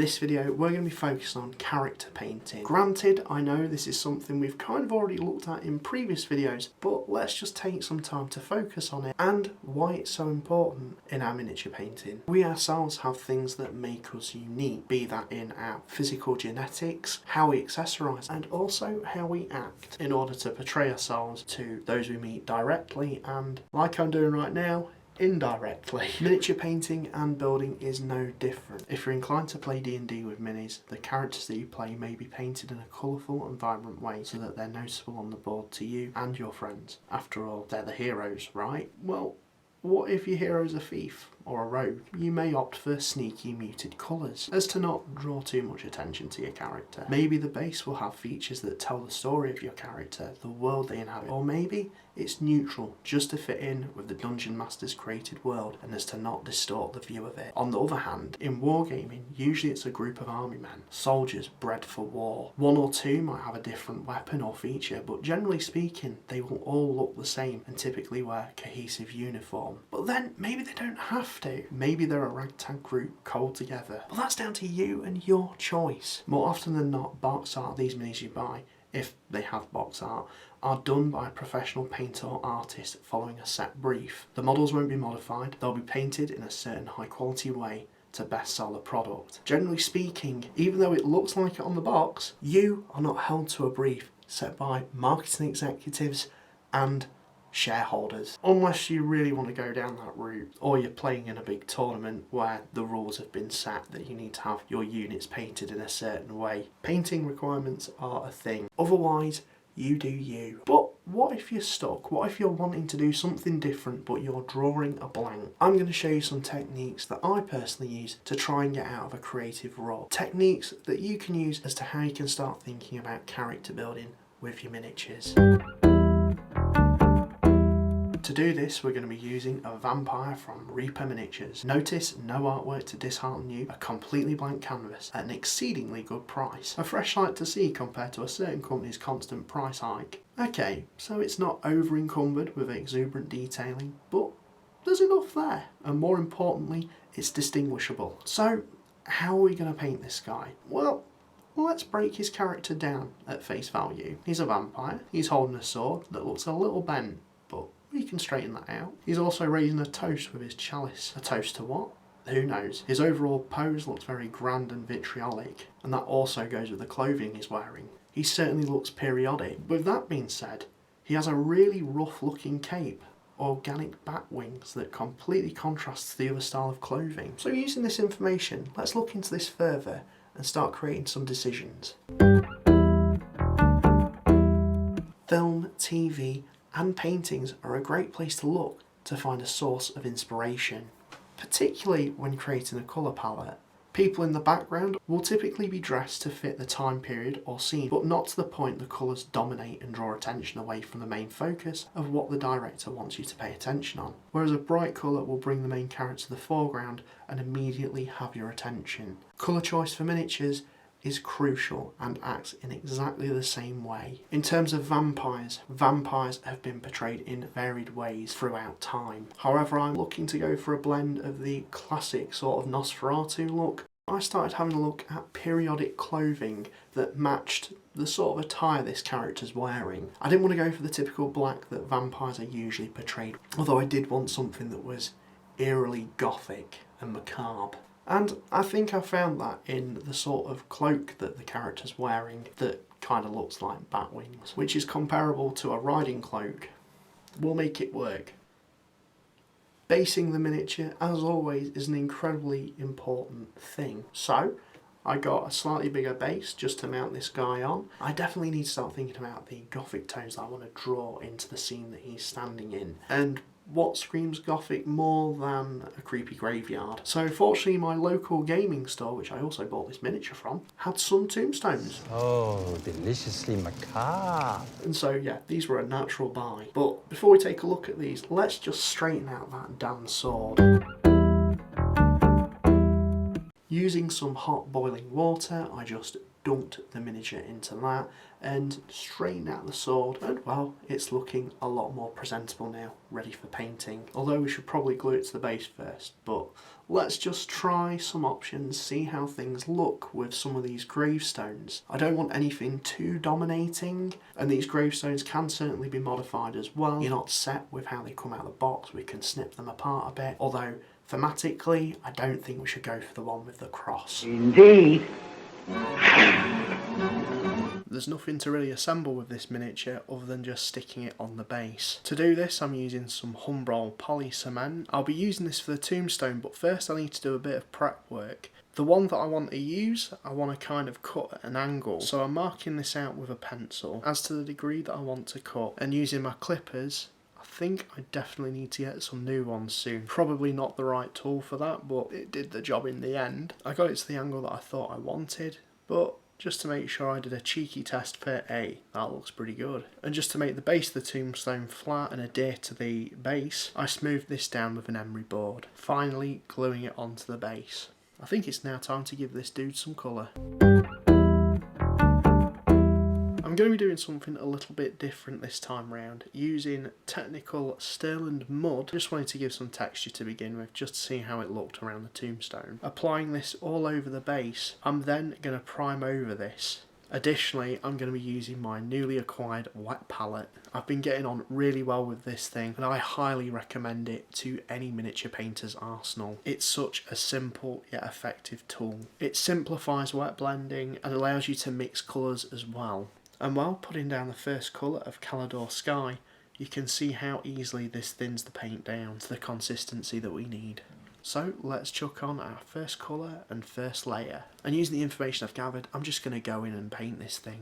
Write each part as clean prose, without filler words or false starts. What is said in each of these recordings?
this video we're going to be focusing on character painting. Granted, I know this is something we've kind of already looked at in previous videos, but let's just take some time to focus on it and why it's so important in our miniature painting. We ourselves have things that make us unique, be that in our physical genetics, how we accessorise, and also how we act in order to portray ourselves to those we meet directly and, like I'm doing right now, indirectly. Miniature painting and building is no different. If you're inclined to play D&D with minis, the characters that you play may be painted in a colourful and vibrant way so that they're noticeable on the board to you and your friends. After all, they're the heroes, right? Well, what if your hero's a thief or a rogue? You may opt for sneaky muted colours as to not draw too much attention to your character. Maybe the base will have features that tell the story of your character, the world they inhabit, or maybe it's neutral, just to fit in with the Dungeon Master's created world and as to not distort the view of it. On the other hand, in wargaming, usually it's a group of army men, soldiers bred for war. One or two might have a different weapon or feature, but generally speaking, they will all look the same and typically wear cohesive uniform. But then, maybe they don't have to. Maybe they're a ragtag group called together. But that's down to you and your choice. More often than not, box art, these minis you buy, if they have box art, are done by a professional painter or artist following a set brief. The models won't be modified, they'll be painted in a certain high quality way to best sell the product. Generally speaking, even though it looks like it on the box, you are not held to a brief set by marketing executives and shareholders. Unless you really want to go down that route, or you're playing in a big tournament where the rules have been set that you need to have your units painted in a certain way. Painting requirements are a thing. Otherwise, you do you. But what if you're stuck? What if you're wanting to do something different but you're drawing a blank? I'm going to show you some techniques that I personally use to try and get out of a creative rut. Techniques that you can use as to how you can start thinking about character building with your miniatures. To do this, we're going to be using a vampire from Reaper Miniatures. Notice no artwork to dishearten you, a completely blank canvas at an exceedingly good price. A fresh sight to see compared to a certain company's constant price hike. Okay, so it's not over encumbered with exuberant detailing, but there's enough there. And more importantly, it's distinguishable. So how are we going to paint this guy? Well, let's break his character down at face value. He's a vampire, he's holding a sword that looks a little bent, but we can straighten that out. He's also raising a toast with his chalice. A toast to what? Who knows? His overall pose looks very grand and vitriolic, and that also goes with the clothing he's wearing. He certainly looks periodic. With that being said, he has a really rough looking cape, organic bat wings that completely contrasts the other style of clothing. So using this information, let's look into this further and start creating some decisions. Film, TV, and paintings are a great place to look to find a source of inspiration, particularly when creating a colour palette. People in the background will typically be dressed to fit the time period or scene, but not to the point the colours dominate and draw attention away from the main focus of what the director wants you to pay attention on. Whereas a bright colour will bring the main character to the foreground and immediately have your attention. Colour choice for miniatures is crucial and acts in exactly the same way. In terms of vampires, vampires have been portrayed in varied ways throughout time. However, I'm looking to go for a blend of the classic sort of Nosferatu look. I started having a look at periodic clothing that matched the sort of attire this character's wearing. I didn't want to go for the typical black that vampires are usually portrayed, although I did want something that was eerily gothic and macabre. And I think I found that in the sort of cloak that the character's wearing that kind of looks like bat wings, which is comparable to a riding cloak. We'll make it work. Basing the miniature, as always, is an incredibly important thing. So I got a slightly bigger base just to mount this guy on. I definitely need to start thinking about the gothic tones that I want to draw into the scene that he's standing in. And what screams gothic more than a creepy graveyard? So fortunately my local gaming store, which I also bought this miniature from, had some tombstones. Oh, deliciously macabre. And so yeah, these were a natural buy. But before we take a look at these, let's just straighten out that damn sword. Using some hot boiling water, I just dunked the miniature into that and straightened out the sword, and well, it's looking a lot more presentable now, ready for painting. Although we should probably glue it to the base first, but let's just try some options, see how things look with some of these gravestones. I don't want anything too dominating, and these gravestones can certainly be modified as well. You're not set with how they come out of the box, we can snip them apart a bit, although thematically I don't think we should go for the one with the cross. Indeed. There's nothing to really assemble with this miniature other than just sticking it on the base. To do this I'm using some Humbrol poly cement. I'll be using this for the tombstone, but first I need to do a bit of prep work. The one that I want to use, I want to kind of cut at an angle, so I'm marking this out with a pencil as to the degree that I want to cut, and using my clippers. I think I definitely need to get some new ones soon. Probably not the right tool for that, but it did the job in the end. I got it to the angle that I thought I wanted, but just to make sure I did a cheeky test fit, that looks pretty good. And just to make the base of the tombstone flat and adhere to the base, I smoothed this down with an emery board, finally gluing it onto the base. I think it's now time to give this dude some colour. I'm going to be doing something a little bit different this time round, using technical Stirland mud. Just wanted to give some texture to begin with, just to see how it looked around the tombstone. Applying this all over the base, I'm then going to prime over this. Additionally, I'm going to be using my newly acquired wet palette. I've been getting on really well with this thing, and I highly recommend it to any miniature painter's arsenal. It's such a simple yet effective tool. It simplifies wet blending and allows you to mix colours as well. And while putting down the first colour of Calidor Sky, you can see how easily this thins the paint down to the consistency that we need. So let's chuck on our first colour and first layer. And using the information I've gathered, I'm just going to go in and paint this thing.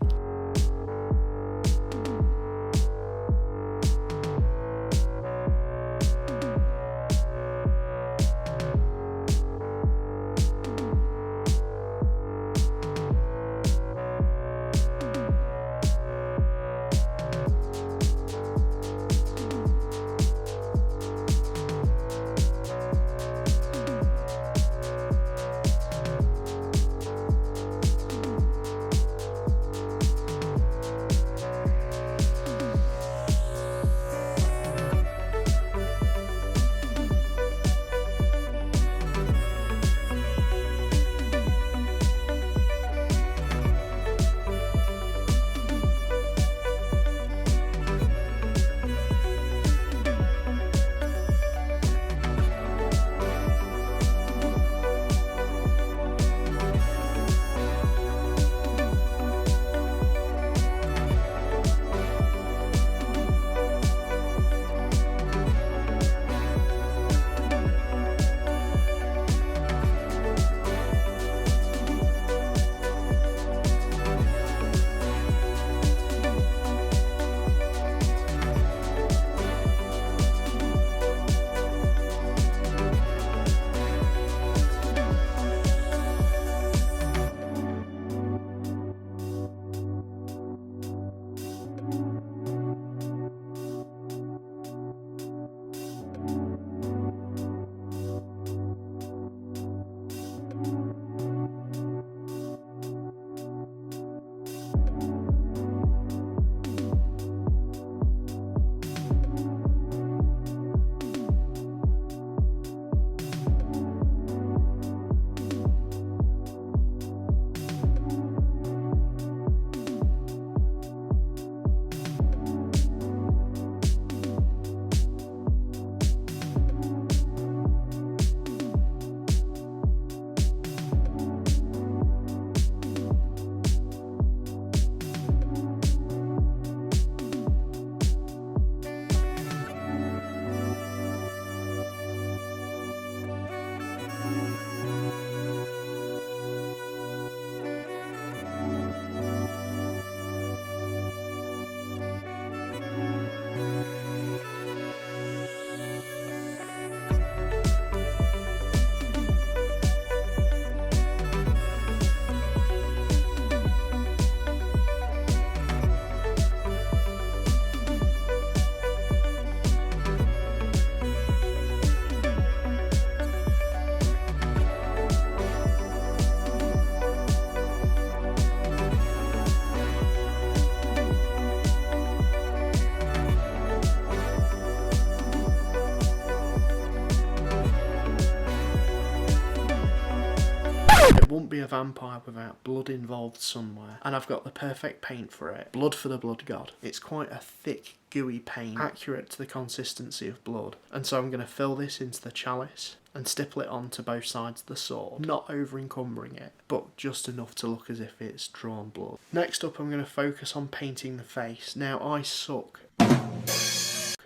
wouldn't be a vampire without blood involved somewhere, and I've got the perfect paint for it. Blood for the blood god. It's quite a thick, gooey paint, accurate to the consistency of blood, and so I'm going to fill this into the chalice and stipple it onto both sides of the sword, not over encumbering it, but just enough to look as if it's drawn blood. Next up, I'm going to focus on painting the face. Now, I suck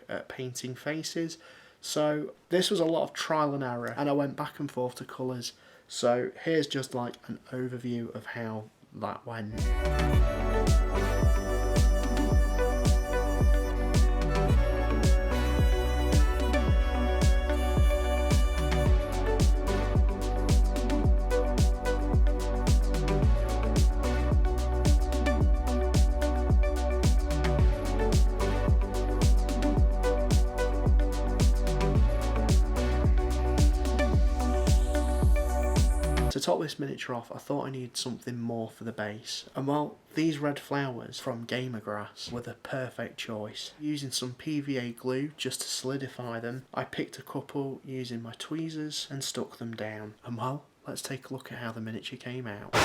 at painting faces, so this was a lot of trial and error, and I went back and forth to colours. So here's just like an overview of how that went. To top this miniature off, I thought I needed something more for the base, and well, these red flowers from Gamer Grass were the perfect choice. Using some PVA glue just to solidify them, I picked a couple using my tweezers and stuck them down, and well, let's take a look at how the miniature came out.